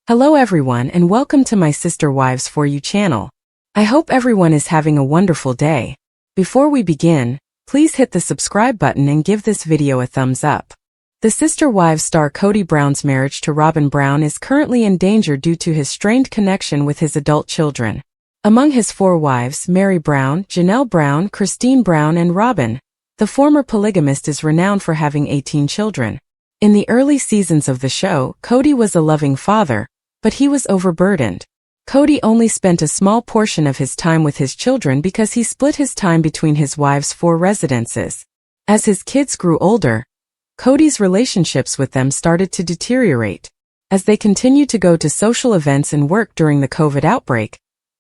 Hello everyone and welcome to my Sister Wives For You channel. I hope everyone is having a wonderful day. Before we begin, please hit the subscribe button and give this video a thumbs up. The Sister Wives star Kody Brown's marriage to Robin Brown is currently in danger due to his strained connection with his adult children. Among his 4 wives, Mary Brown, Janelle Brown, Christine Brown and Robin, the former polygamist is renowned for having 18 children. In the early seasons of the show, Kody was a loving father, but he was overburdened. Kody only spent a small portion of his time with his children because he split his time between his wives' 4 residences. As his kids grew older, Kody's relationships with them started to deteriorate. As they continued to go to social events and work during the COVID outbreak,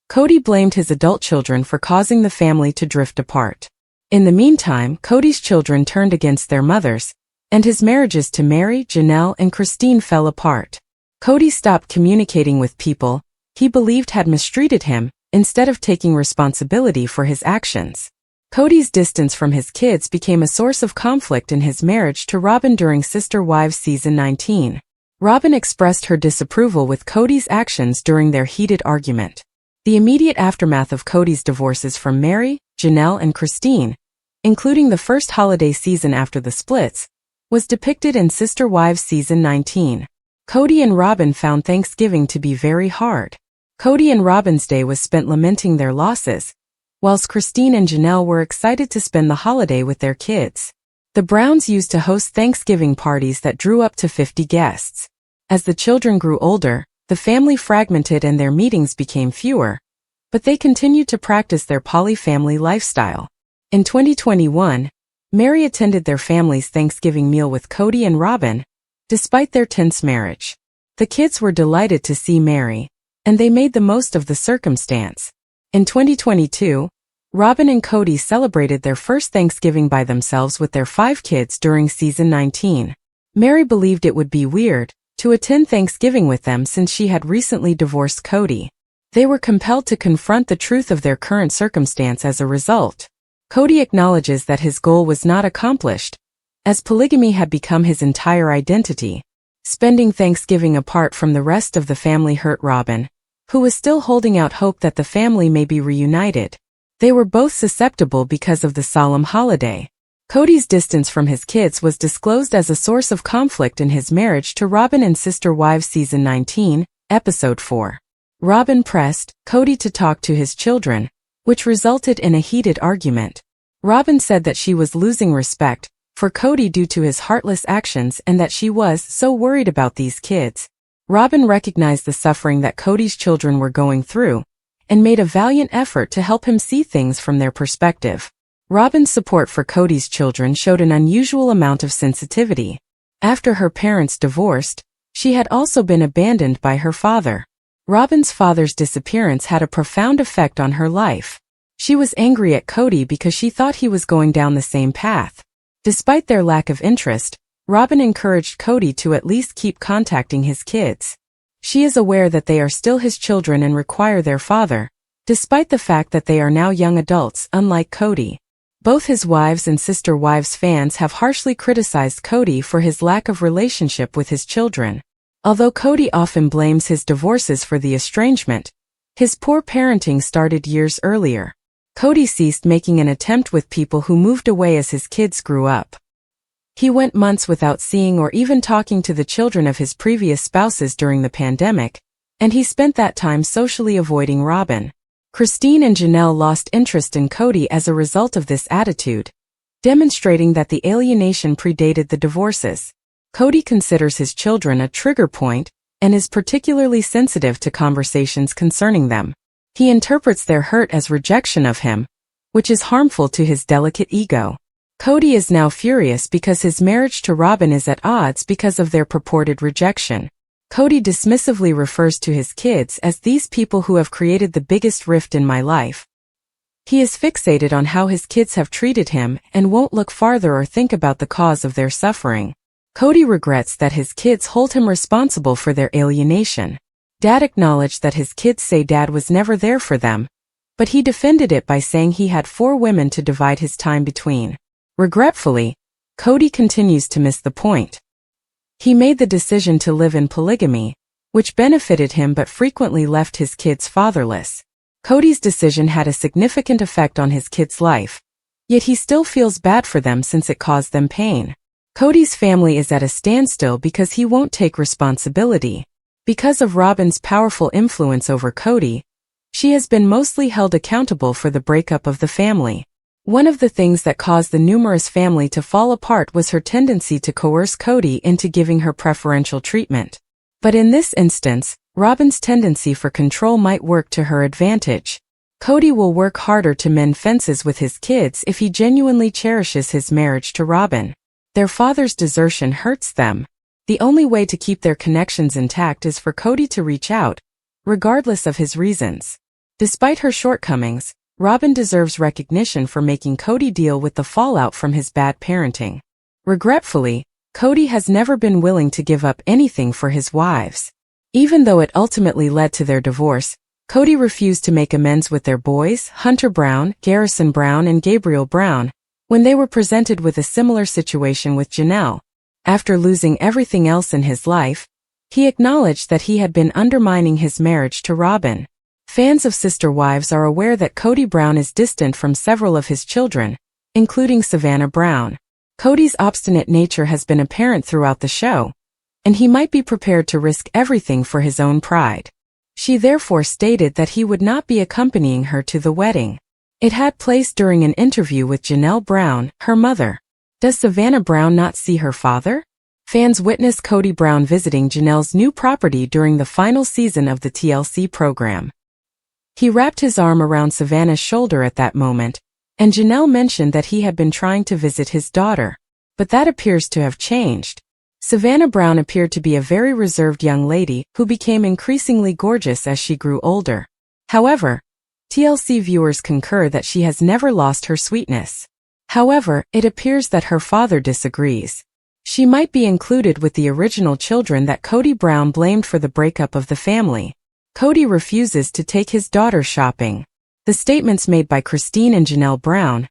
Kody blamed his adult children for causing the family to drift apart. In the meantime, Kody's children turned against their mothers, and his marriages to Mary, Janelle, and Christine fell apart. Kody stopped communicating with people he believed had mistreated him, instead of taking responsibility for his actions. Kody's distance from his kids became a source of conflict in his marriage to Robin during Sister Wives Season 19. Robin expressed her disapproval with Kody's actions during their heated argument. The immediate aftermath of Kody's divorces from Mary, Janelle, and Christine, including the first holiday season after the splits, was depicted in Sister Wives Season 19. Kody and Robin found Thanksgiving to be very hard. Kody and Robin's day was spent lamenting their losses, whilst Christine and Janelle were excited to spend the holiday with their kids. The Browns used to host Thanksgiving parties that drew up to 50 guests. As the children grew older, the family fragmented and their meetings became fewer, but they continued to practice their poly-family lifestyle. In 2021, Mary attended their family's Thanksgiving meal with Kody and Robin, despite their tense marriage. The kids were delighted to see Mary, and they made the most of the circumstance. In 2022, Robin and Kody celebrated their first Thanksgiving by themselves with their 5 kids during Season 19. Mary believed it would be weird to attend Thanksgiving with them since she had recently divorced Kody. They were compelled to confront the truth of their current circumstance as a result. Kody acknowledges that his goal was not accomplished, as polygamy had become his entire identity. Spending Thanksgiving apart from the rest of the family hurt Robin, who was still holding out hope that the family may be reunited. They were both susceptible because of the solemn holiday. Kody's distance from his kids was disclosed as a source of conflict in his marriage to Robin in Sister Wives Season 19, Episode 4. Robin pressed Kody to talk to his children, which resulted in a heated argument. Robin said that she was losing respect for Kody due to his heartless actions and that she was so worried about these kids. Robin recognized the suffering that Kody's children were going through, and made a valiant effort to help him see things from their perspective. Robin's support for Kody's children showed an unusual amount of sensitivity. After her parents divorced, she had also been abandoned by her father. Robin's father's disappearance had a profound effect on her life. She was angry at Kody because she thought he was going down the same path. Despite their lack of interest, Robin encouraged Kody to at least keep contacting his kids. She is aware that they are still his children and require their father, despite the fact that they are now young adults, unlike Kody. Both his wives and Sister Wives fans have harshly criticized Kody for his lack of relationship with his children. Although Kody often blames his divorces for the estrangement, his poor parenting started years earlier. Kody ceased making an attempt with people who moved away as his kids grew up. He went months without seeing or even talking to the children of his previous spouses during the pandemic, and he spent that time socially avoiding Robin. Christine and Janelle lost interest in Kody as a result of this attitude, demonstrating that the alienation predated the divorces. Kody considers his children a trigger point and is particularly sensitive to conversations concerning them. He interprets their hurt as rejection of him, which is harmful to his delicate ego. Kody is now furious because his marriage to Robin is at odds because of their purported rejection. Kody dismissively refers to his kids as these people who have created the biggest rift in my life. He is fixated on how his kids have treated him and won't look farther or think about the cause of their suffering. Kody regrets that his kids hold him responsible for their alienation. Dad acknowledged that his kids say Dad was never there for them, but he defended it by saying he had 4 women to divide his time between. Regretfully, Kody continues to miss the point. He made the decision to live in polygamy, which benefited him but frequently left his kids fatherless. Kody's decision had a significant effect on his kids' life, yet he still feels bad for them since it caused them pain. Kody's family is at a standstill because he won't take responsibility. Because of Robyn's powerful influence over Kody, she has been mostly held accountable for the breakup of the family. One of the things that caused the numerous family to fall apart was her tendency to coerce Kody into giving her preferential treatment. But in this instance, Robyn's tendency for control might work to her advantage. Kody will work harder to mend fences with his kids if he genuinely cherishes his marriage to Robyn. Their father's desertion hurts them. The only way to keep their connections intact is for Kody to reach out, regardless of his reasons. Despite her shortcomings, Robyn deserves recognition for making Kody deal with the fallout from his bad parenting. Regretfully, Kody has never been willing to give up anything for his wives. Even though it ultimately led to their divorce, Kody refused to make amends with their boys, Hunter Brown, Garrison Brown and Gabriel Brown, when they were presented with a similar situation with Janelle. After losing everything else in his life, he acknowledged that he had been undermining his marriage to Robyn. Fans of Sister Wives are aware that Kody Brown is distant from several of his children, including Savanah Brown. Kody's obstinate nature has been apparent throughout the show, and he might be prepared to risk everything for his own pride. She therefore stated that he would not be accompanying her to the wedding. It had place during an interview with Janelle Brown, her mother. Does Savanah Brown not see her father? Fans witnessed Kody Brown visiting Janelle's new property during the final season of the TLC program. He wrapped his arm around Savanah's shoulder at that moment, and Janelle mentioned that he had been trying to visit his daughter. But that appears to have changed. Savanah Brown appeared to be a very reserved young lady who became increasingly gorgeous as she grew older. However, TLC viewers concur that she has never lost her sweetness. However, it appears that her father disagrees. She might be included with the original children that Kody Brown blamed for the breakup of the family. Kody refuses to take his daughter shopping. The statements made by Christine and Janelle Brown,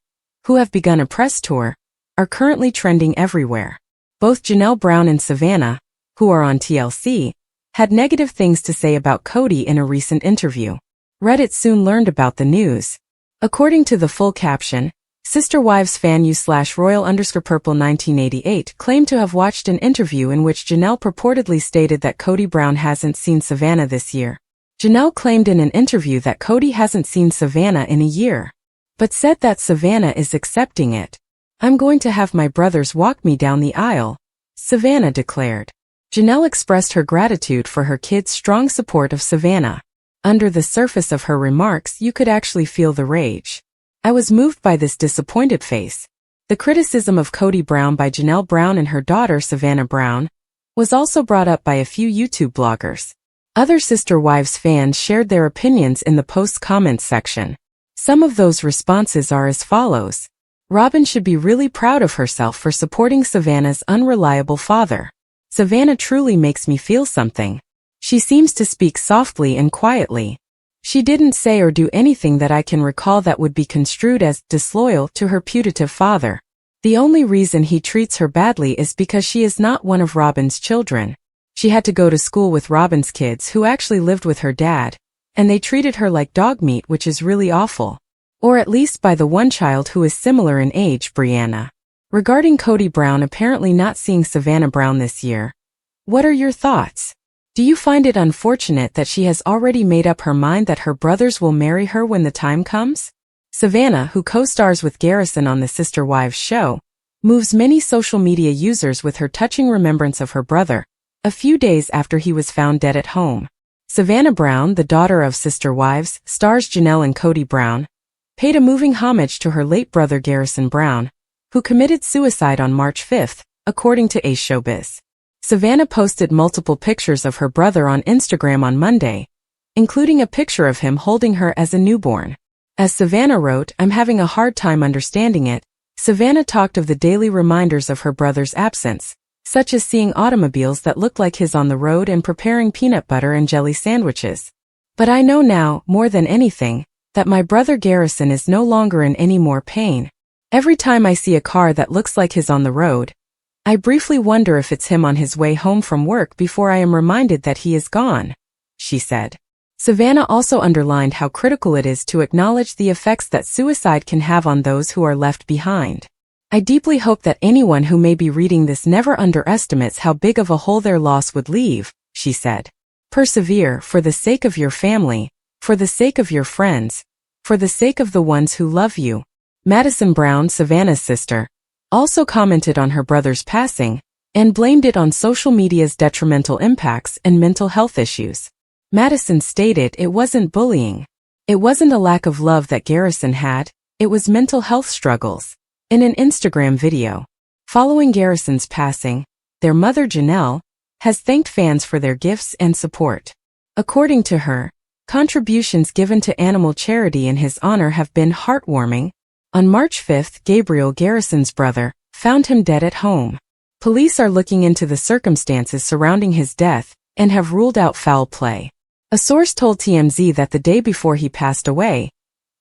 who have begun a press tour, are currently trending everywhere. Both Janelle Brown and Savanah, who are on TLC, had negative things to say about Kody in a recent interview. Reddit soon learned about the news. According to the full caption, Sister Wives fan U/Royal_Purple 1988 claimed to have watched an interview in which Janelle purportedly stated that Kody Brown hasn't seen Savanah this year. Janelle claimed in an interview that Kody hasn't seen Savanah in a year, but said that Savanah is accepting it. "I'm going to have my brothers walk me down the aisle," Savanah declared. Janelle expressed her gratitude for her kids' strong support of Savanah. Under the surface of her remarks, you could actually feel the rage. "I was moved by this disappointed face." The criticism of Kody Brown by Janelle Brown and her daughter Savanah Brown was also brought up by a few YouTube bloggers. Other Sister Wives fans shared their opinions in the post's comments section. Some of those responses are as follows. Robyn should be really proud of herself for supporting Savanah's unreliable father. Savanah truly makes me feel something. She seems to speak softly and quietly. She didn't say or do anything that I can recall that would be construed as disloyal to her putative father. The only reason he treats her badly is because she is not one of Robyn's children. She had to go to school with Robyn's kids who actually lived with her dad, and they treated her like dog meat, which is really awful. Or at least by the one child who is similar in age, Brianna. Regarding Kody Brown apparently not seeing Savanah Brown this year, what are your thoughts? Do you find it unfortunate that she has already made up her mind that her brothers will marry her when the time comes? Savanah, who co-stars with Garrison on the Sister Wives show, moves many social media users with her touching remembrance of her brother, a few days after he was found dead at home. Savanah Brown, the daughter of Sister Wives, stars Janelle and Kody Brown, paid a moving homage to her late brother Garrison Brown, who committed suicide on March 5, according to Ace Showbiz. Savanah posted multiple pictures of her brother on Instagram on Monday, including a picture of him holding her as a newborn. As Savanah wrote, "I'm having a hard time understanding it." Savanah talked of the daily reminders of her brother's absence, such as seeing automobiles that looked like his on the road and preparing peanut butter and jelly sandwiches. "But I know now, more than anything, that my brother Garrison is no longer in any more pain. Every time I see a car that looks like his on the road, I briefly wonder if it's him on his way home from work before I am reminded that he is gone," she said. Savanah also underlined how critical it is to acknowledge the effects that suicide can have on those who are left behind. "I deeply hope that anyone who may be reading this never underestimates how big of a hole their loss would leave," she said. "Persevere for the sake of your family, for the sake of your friends, for the sake of the ones who love you." Madison Brown, Savanah's sister, also commented on her brother's passing and blamed it on social media's detrimental impacts and mental health issues. Madison stated it wasn't bullying. It wasn't a lack of love that Garrison had, it was mental health struggles. In an Instagram video, following Garrison's passing, their mother Janelle has thanked fans for their gifts and support. According to her, contributions given to animal charity in his honor have been heartwarming. On March 5, Gabriel, Garrison's brother, found him dead at home. Police are looking into the circumstances surrounding his death and have ruled out foul play. A source told TMZ that the day before he passed away,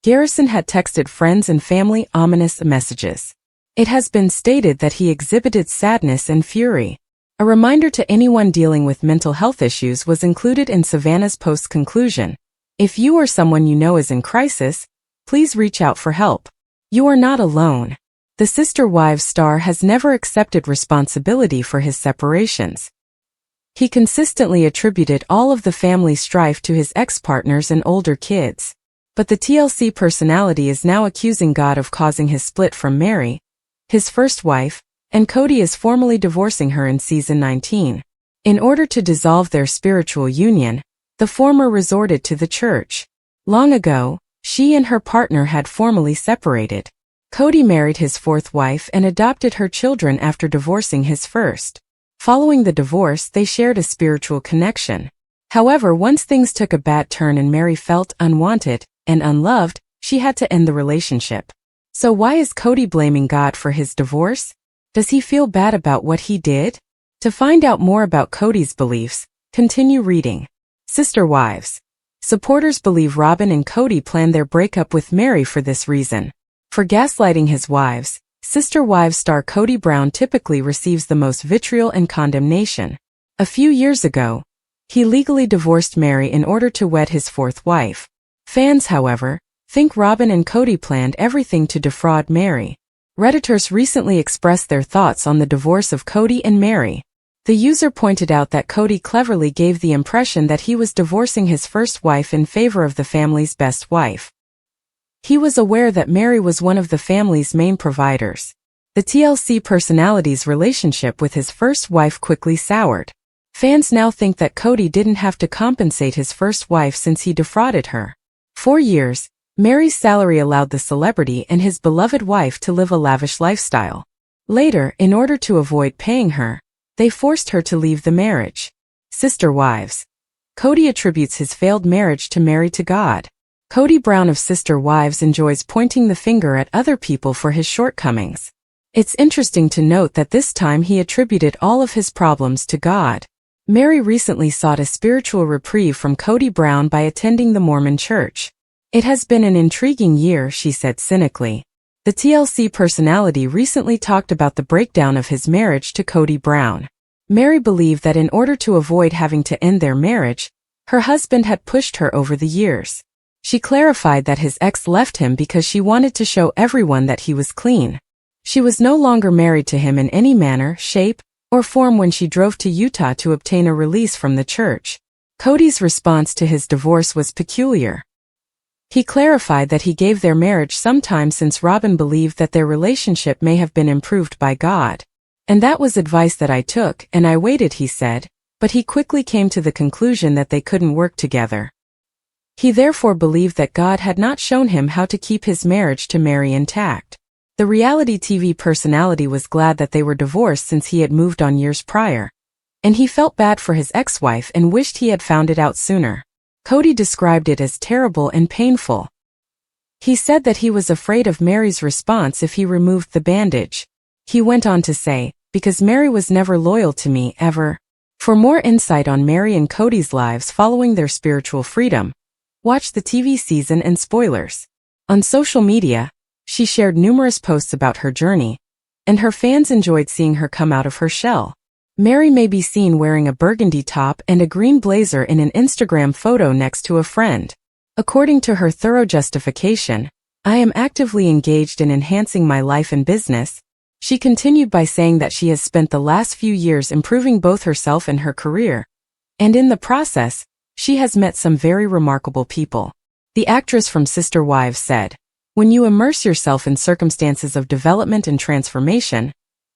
Garrison had texted friends and family ominous messages. It has been stated that he exhibited sadness and fury. A reminder to anyone dealing with mental health issues was included in Savanah's post's conclusion. "If you or someone you know is in crisis, please reach out for help. You are not alone." The Sister Wives star has never accepted responsibility for his separations. He consistently attributed all of the family strife to his ex-partners and older kids. But the TLC personality is now accusing God of causing his split from Mary, his first wife, and Kody is formally divorcing her in season 19. In order to dissolve their spiritual union, the former resorted to the church. Long ago, she and her partner had formally separated. Kody married his fourth wife and adopted her children after divorcing his first. Following the divorce, they shared a spiritual connection. However, once things took a bad turn and Mary felt unwanted and unloved, she had to end the relationship. So why is Kody blaming God for his divorce? Does he feel bad about what he did? To find out more about Kody's beliefs, continue reading. Sister Wives. Supporters believe Robin and Kody planned their breakup with Mary for this reason. For gaslighting his wives, Sister Wives star Kody Brown typically receives the most vitriol and condemnation. A few years ago, he legally divorced Mary in order to wed his fourth wife. Fans, however, think Robin and Kody planned everything to defraud Mary. Redditors recently expressed their thoughts on the divorce of Kody and Mary. The user pointed out that Kody cleverly gave the impression that he was divorcing his first wife in favor of the family's best wife. He was aware that Mary was one of the family's main providers. The TLC personality's relationship with his first wife quickly soured. Fans now think that Kody didn't have to compensate his first wife since he defrauded her. For years, Mary's salary allowed the celebrity and his beloved wife to live a lavish lifestyle. Later, in order to avoid paying her, they forced her to leave the marriage. Sister Wives. Kody attributes his failed marriage to Mary to God. Kody Brown of Sister Wives enjoys pointing the finger at other people for his shortcomings. It's interesting to note that this time he attributed all of his problems to God. Mary recently sought a spiritual reprieve from Kody Brown by attending the Mormon church. "It has been an intriguing year," she said cynically. The TLC personality recently talked about the breakdown of his marriage to Kody Brown. Mary believed that in order to avoid having to end their marriage, her husband had pushed her over the years. She clarified that his ex left him because she wanted to show everyone that he was clean. She was no longer married to him in any manner, shape, or form when she drove to Utah to obtain a release from the church. Kody's response to his divorce was peculiar. He clarified that he gave their marriage some time since Robin believed that their relationship may have been improved by God. "And that was advice that I took, and I waited," he said, but he quickly came to the conclusion that they couldn't work together. He therefore believed that God had not shown him how to keep his marriage to Mary intact. The reality TV personality was glad that they were divorced since he had moved on years prior, and he felt bad for his ex-wife and wished he had found it out sooner. Kody described it as terrible and painful. He said that he was afraid of Mary's response if he removed the bandage. He went on to say, "Because Mary was never loyal to me, ever." For more insight on Mary and Kody's lives following their spiritual freedom, watch the TV season and spoilers. On social media, she shared numerous posts about her journey, and her fans enjoyed seeing her come out of her shell. Mary may be seen wearing a burgundy top and a green blazer in an Instagram photo next to a friend. According to her thorough justification, "I am actively engaged in enhancing my life and business." She continued by saying that she has spent the last few years improving both herself and her career, and in the process, she has met some very remarkable people. The actress from Sister Wives said, "When you immerse yourself in circumstances of development and transformation,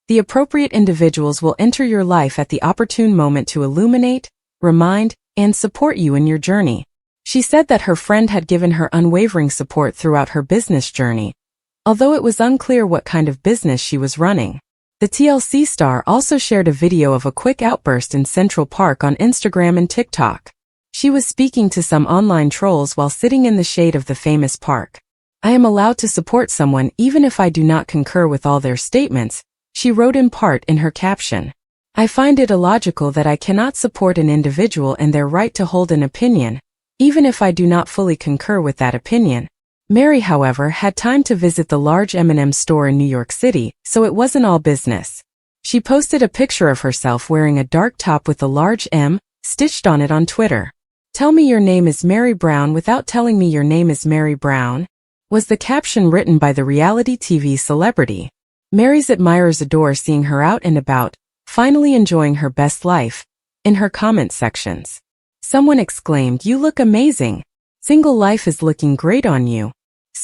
the appropriate individuals will enter your life at the opportune moment to illuminate, remind, and support you in your journey." She said that her friend had given her unwavering support throughout her business journey, although it was unclear what kind of business she was running. The TLC star also shared a video of a quick outburst in Central Park on Instagram and TikTok. She was speaking to some online trolls while sitting in the shade of the famous park. "I am allowed to support someone even if I do not concur with all their statements," she wrote in part in her caption. "I find it illogical that I cannot support an individual and their right to hold an opinion, even if I do not fully concur with that opinion." Mary, however, had time to visit the large M&M store in New York City, so it wasn't all business. She posted a picture of herself wearing a dark top with a large M stitched on it on Twitter. "Tell me your name is Mary Brown without telling me your name is Mary Brown," was the caption written by the reality TV celebrity. Mary's admirers adore seeing her out and about, finally enjoying her best life, in her comment sections. Someone exclaimed, "You look amazing. Single life is looking great on you."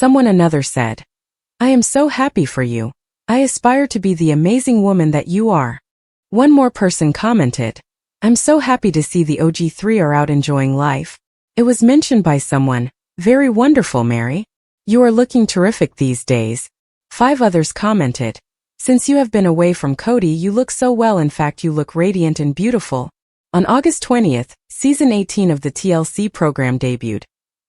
Another said, "I am so happy for you. I aspire to be the amazing woman that you are." One more person commented, "I'm so happy to see the OG3 are out enjoying life." It was mentioned by someone, "Very wonderful, Mary. You are looking terrific these days." 5 others commented, "Since you have been away from Kody, you look so well. In fact, you look radiant and beautiful." On August 20th, Season 18 of the TLC program debuted,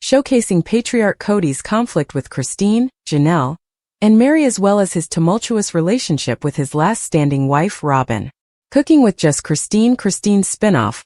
showcasing patriarch Kody's conflict with Christine, Janelle, and Mary, as well as his tumultuous relationship with his last standing wife, Robin. Cooking with Just Christine's spinoff,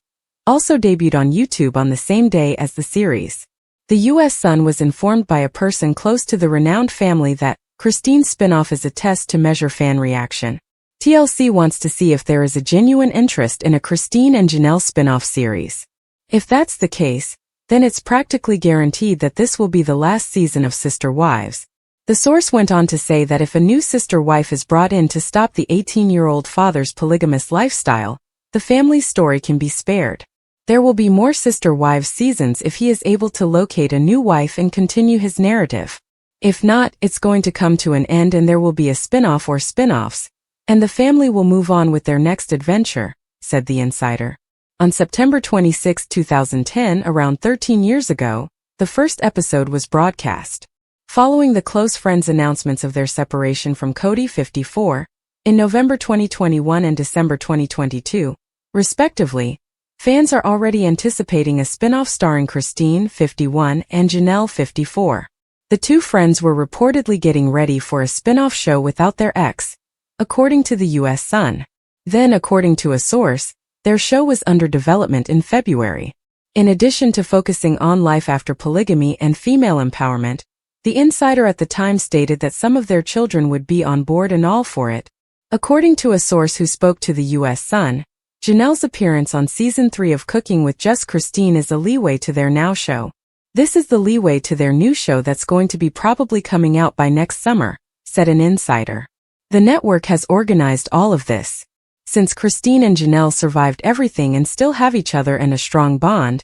also debuted on YouTube on the same day as the series. The U.S. Sun was informed by a person close to the renowned family that Christine's spinoff is a test to measure fan reaction. TLC wants to see if there is a genuine interest in a Christine and Janelle spinoff series. If that's the case, then it's practically guaranteed that this will be the last season of Sister Wives. The source went on to say that if a new sister wife is brought in to stop the 18-year-old father's polygamous lifestyle, the family's story can be spared. There will be more Sister Wives seasons if he is able to locate a new wife and continue his narrative. If not, it's going to come to an end and there will be a spin-off or spin-offs, and the family will move on with their next adventure, said the insider. On September 26, 2010, around 13 years ago, the first episode was broadcast. Following the close friends' announcements of their separation from Kody, 54, in November 2021 and December 2022, respectively, fans are already anticipating a spin-off starring Christine, 51, and Janelle, 54. The two friends were reportedly getting ready for a spin-off show without their ex, according to the U.S. Sun. Then, according to a source, their show was under development in February. In addition to focusing on life after polygamy and female empowerment, the insider at the time stated that some of their children would be on board and all for it. According to a source who spoke to the U.S. Sun, Janelle's appearance on Season 3 of Cooking with Just Christine is a leeway to their now show. This is the leeway to their new show that's going to be probably coming out by next summer, said an insider. The network has organized all of this. Since Christine and Janelle survived everything and still have each other and a strong bond,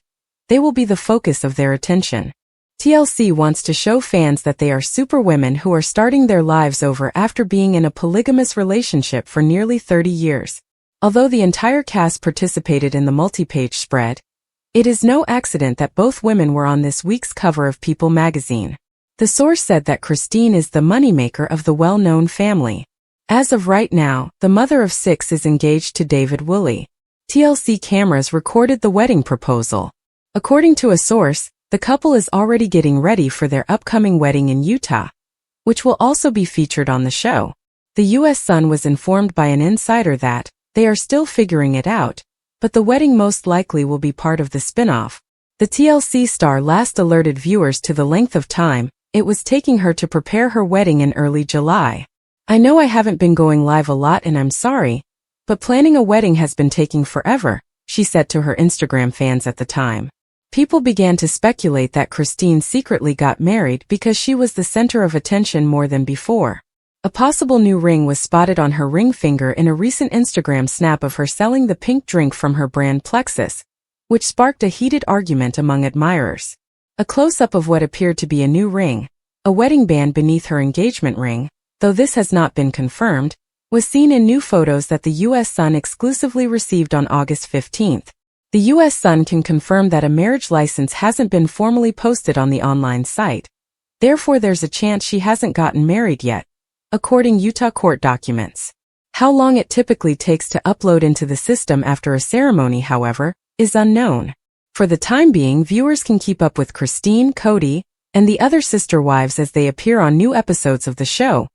they will be the focus of their attention. TLC wants to show fans that they are superwomen who are starting their lives over after being in a polygamous relationship for nearly 30 years. Although the entire cast participated in the multi-page spread, it is no accident that both women were on this week's cover of People magazine. The source said that Christine is the moneymaker of the well-known family. As of right now, the mother of 6 is engaged to David Woolley. TLC cameras recorded the wedding proposal. According to a source, the couple is already getting ready for their upcoming wedding in Utah, which will also be featured on the show. The U.S. Sun was informed by an insider that they are still figuring it out, but the wedding most likely will be part of the spin-off. The TLC star last alerted viewers to the length of time it was taking her to prepare her wedding in early July. I know I haven't been going live a lot and I'm sorry, but planning a wedding has been taking forever, she said to her Instagram fans at the time. People began to speculate that Christine secretly got married because she was the center of attention more than before. A possible new ring was spotted on her ring finger in a recent Instagram snap of her selling the pink drink from her brand Plexus, which sparked a heated argument among admirers. A close-up of what appeared to be a new ring, a wedding band beneath her engagement ring, though this has not been confirmed, was seen in new photos that the U.S. Sun exclusively received on August 15. The U.S. Sun can confirm that a marriage license hasn't been formally posted on the online site. Therefore, there's a chance she hasn't gotten married yet, according Utah court documents. How long it typically takes to upload into the system after a ceremony, however, is unknown. For the time being, viewers can keep up with Christine, Kody, and the other sister wives as they appear on new episodes of the show,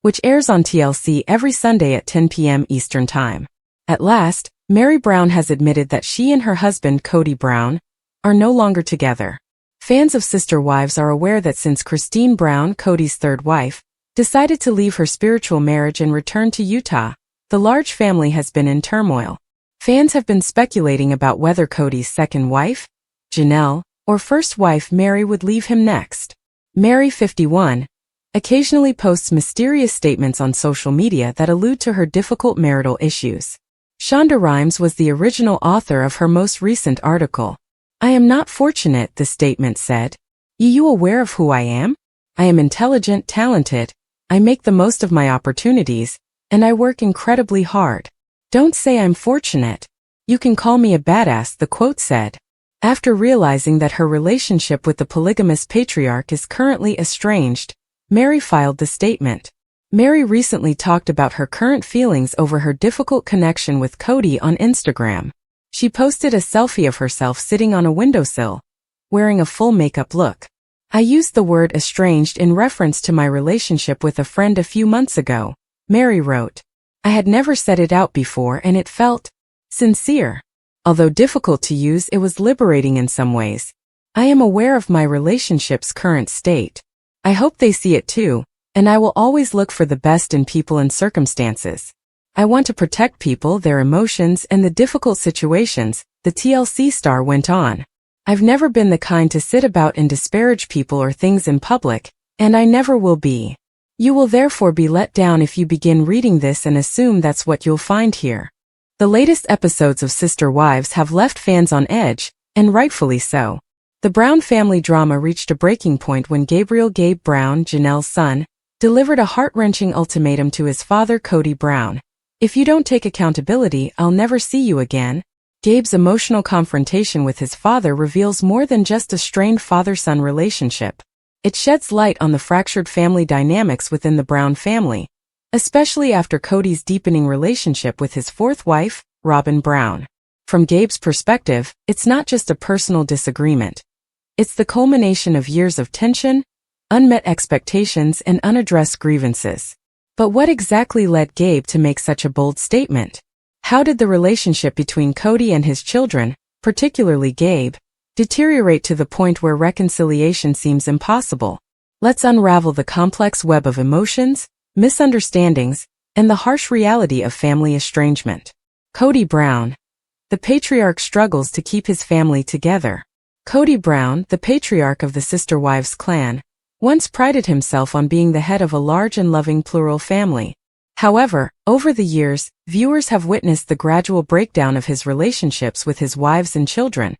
which airs on TLC every Sunday at 10 p.m. Eastern Time. At last, Meri Brown has admitted that she and her husband, Kody Brown, are no longer together. Fans of Sister Wives are aware that since Christine Brown, Kody's third wife, decided to leave her spiritual marriage and return to Utah, the large family has been in turmoil. Fans have been speculating about whether Kody's second wife, Janelle, or first wife Meri would leave him next. Meri, 51, occasionally posts mysterious statements on social media that allude to her difficult marital issues. Shonda Rhimes was the original author of her most recent article. I am not fortunate, the statement said. You aware of who I am? I am intelligent, talented, I make the most of my opportunities, and I work incredibly hard. Don't say I'm fortunate. You can call me a badass, the quote said. After realizing that her relationship with the polygamous patriarch is currently estranged, Meri filed the statement. Meri recently talked about her current feelings over her difficult connection with Kody on Instagram. She posted a selfie of herself sitting on a windowsill, wearing a full makeup look. I used the word estranged in reference to my relationship with a friend a few months ago, Meri wrote. I had never said it out before and it felt sincere. Although difficult to use, it was liberating in some ways. I am aware of my relationship's current state. I hope they see it too. And I will always look for the best in people and circumstances. I want to protect people, their emotions, and the difficult situations, the TLC star went on. I've never been the kind to sit about and disparage people or things in public, and I never will be. You will therefore be let down if you begin reading this and assume that's what you'll find here. The latest episodes of Sister Wives have left fans on edge, and rightfully so. The Brown family drama reached a breaking point when Gabe Brown, Janelle's son, delivered a heart-wrenching ultimatum to his father, Kody Brown. If you don't take accountability, I'll never see you again. Gabe's emotional confrontation with his father reveals more than just a strained father-son relationship. It sheds light on the fractured family dynamics within the Brown family, especially after Kody's deepening relationship with his fourth wife, Robyn Brown. From Gabe's perspective, it's not just a personal disagreement. It's the culmination of years of tension, unmet expectations, and unaddressed grievances. But what exactly led Gabe to make such a bold statement? How did the relationship between Kody and his children, particularly Gabe, deteriorate to the point where reconciliation seems impossible? Let's unravel the complex web of emotions, misunderstandings, and the harsh reality of family estrangement. Kody Brown. The patriarch struggles to keep his family together. Kody Brown, the patriarch of the Sister Wives clan, once prided himself on being the head of a large and loving plural family. However, over the years, viewers have witnessed the gradual breakdown of his relationships with his wives and children,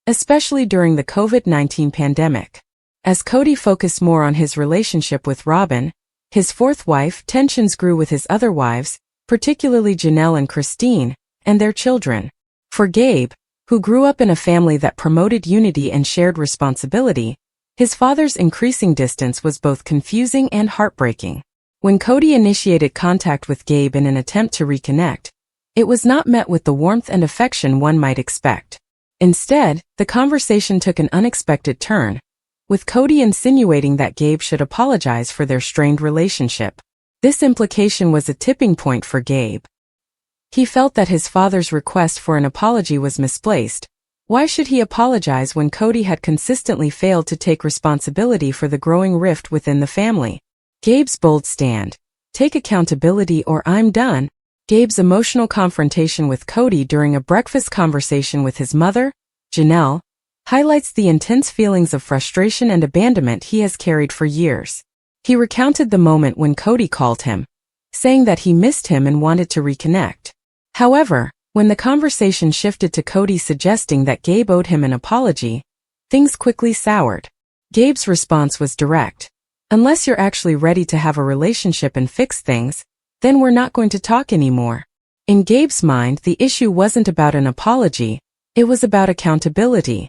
especially during the COVID-19 pandemic. As Kody focused more on his relationship with Robyn, his fourth wife, tensions grew with his other wives, particularly Janelle and Christine, and their children. For Gabe, who grew up in a family that promoted unity and shared responsibility, his father's increasing distance was both confusing and heartbreaking. When Kody initiated contact with Gabe in an attempt to reconnect, it was not met with the warmth and affection one might expect. Instead, the conversation took an unexpected turn, with Kody insinuating that Gabe should apologize for their strained relationship. This implication was a tipping point for Gabe. He felt that his father's request for an apology was misplaced. Why should he apologize when Kody had consistently failed to take responsibility for the growing rift within the family? Gabe's bold stand. Take accountability or I'm done. Gabe's emotional confrontation with Kody during a breakfast conversation with his mother, Janelle, highlights the intense feelings of frustration and abandonment he has carried for years. He recounted the moment when Kody called him, saying that he missed him and wanted to reconnect. However, when the conversation shifted to Kody suggesting that Gabe owed him an apology, things quickly soured. Gabe's response was direct. Unless you're actually ready to have a relationship and fix things, then we're not going to talk anymore. In Gabe's mind, the issue wasn't about an apology, it was about accountability.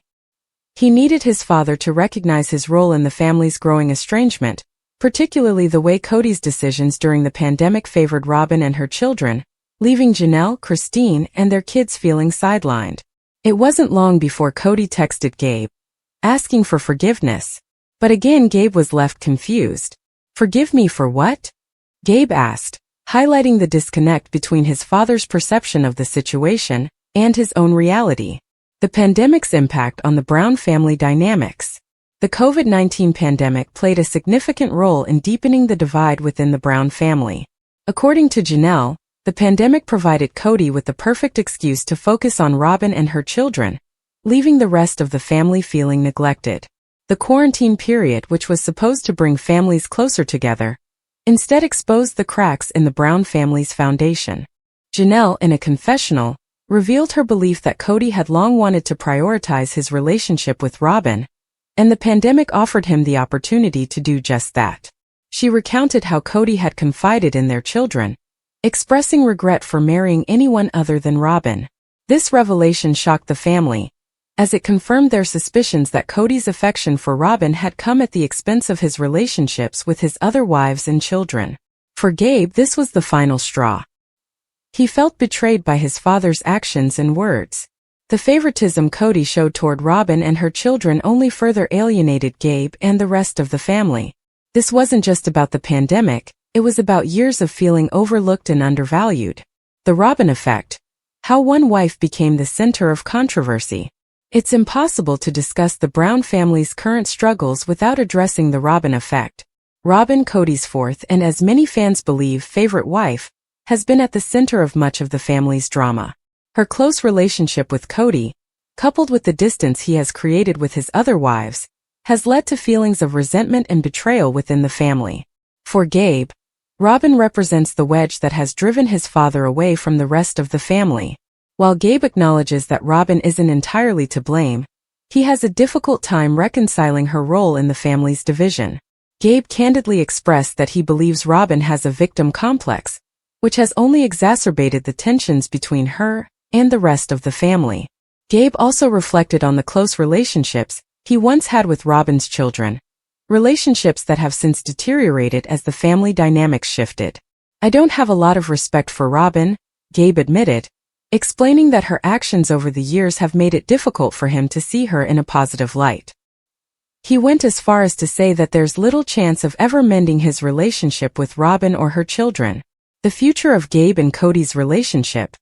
He needed his father to recognize his role in the family's growing estrangement, particularly the way Kody's decisions during the pandemic favored Robin and her children, leaving Janelle, Christine, and their kids feeling sidelined. It wasn't long before Kody texted Gabe, asking for forgiveness. But again Gabe was left confused. Forgive me for what? Gabe asked, highlighting the disconnect between his father's perception of the situation and his own reality. The pandemic's impact on the Brown family dynamics. The COVID-19 pandemic played a significant role in deepening the divide within the Brown family. According to Janelle, the pandemic provided Kody with the perfect excuse to focus on Robin and her children, leaving the rest of the family feeling neglected. The quarantine period, which was supposed to bring families closer together, instead exposed the cracks in the Brown family's foundation. Janelle, in a confessional, revealed her belief that Kody had long wanted to prioritize his relationship with Robin, and the pandemic offered him the opportunity to do just that. She recounted how Kody had confided in their children, expressing regret for marrying anyone other than Robin. This revelation shocked the family, as it confirmed their suspicions that Kody's affection for Robin had come at the expense of his relationships with his other wives and children. For Gabe, this was the final straw. He felt betrayed by his father's actions and words. The favoritism Kody showed toward Robin and her children only further alienated Gabe and the rest of the family. This wasn't just about the pandemic, it was about years of feeling overlooked and undervalued. The Robin effect. How one wife became the center of controversy. It's impossible to discuss the Brown family's current struggles without addressing the Robin effect. Robin, Kody's fourth and, as many fans believe, favorite wife, has been at the center of much of the family's drama. Her close relationship with Kody, coupled with the distance he has created with his other wives, has led to feelings of resentment and betrayal within the family. For Gabe, Robin represents the wedge that has driven his father away from the rest of the family. While Gabe acknowledges that Robin isn't entirely to blame, he has a difficult time reconciling her role in the family's division. Gabe candidly expressed that he believes Robin has a victim complex, which has only exacerbated the tensions between her and the rest of the family. Gabe also reflected on the close relationships he once had with Robin's children, relationships that have since deteriorated as the family dynamics shifted. I don't have a lot of respect for Robin, Gabe admitted, explaining that her actions over the years have made it difficult for him to see her in a positive light. He went as far as to say that there's little chance of ever mending his relationship with Robin or her children. The future of Gabe and Kody's relationship.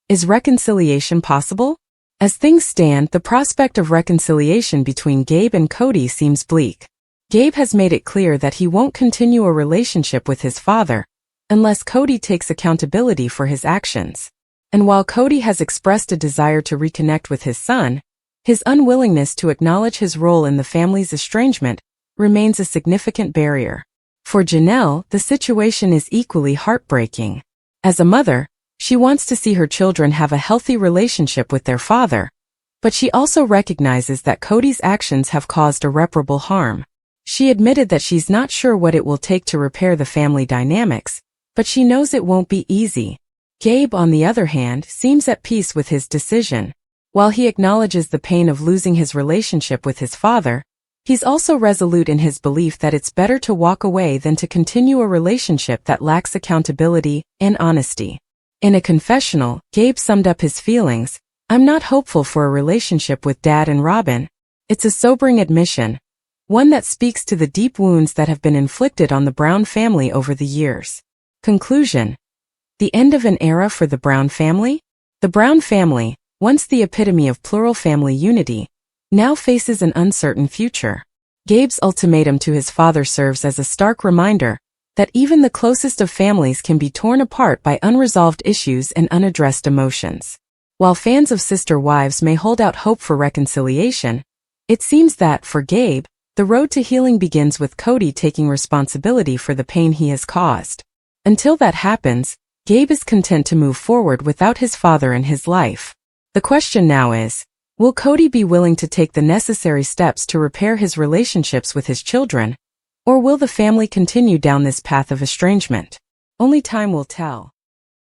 Is reconciliation possible? As things stand, the prospect of reconciliation between Gabe and Kody seems bleak. Gabe has made it clear that he won't continue a relationship with his father unless Kody takes accountability for his actions. And while Kody has expressed a desire to reconnect with his son, his unwillingness to acknowledge his role in the family's estrangement remains a significant barrier. For Janelle, the situation is equally heartbreaking. As a mother, she wants to see her children have a healthy relationship with their father, but she also recognizes that Kody's actions have caused irreparable harm. She admitted that she's not sure what it will take to repair the family dynamics, but she knows it won't be easy. Gabe, on the other hand, seems at peace with his decision. While he acknowledges the pain of losing his relationship with his father, he's also resolute in his belief that it's better to walk away than to continue a relationship that lacks accountability and honesty. In a confessional, Gabe summed up his feelings, "I'm not hopeful for a relationship with Dad and Robin." It's a sobering admission, one that speaks to the deep wounds that have been inflicted on the Brown family over the years. Conclusion. The end of an era for the Brown family? The Brown family, once the epitome of plural family unity, now faces an uncertain future. Gabe's ultimatum to his father serves as a stark reminder that even the closest of families can be torn apart by unresolved issues and unaddressed emotions. While fans of Sister Wives may hold out hope for reconciliation, it seems that, for Gabe, the road to healing begins with Kody taking responsibility for the pain he has caused. Until that happens, Gabe is content to move forward without his father in his life. The question now is, will Kody be willing to take the necessary steps to repair his relationships with his children, or will the family continue down this path of estrangement? Only time will tell.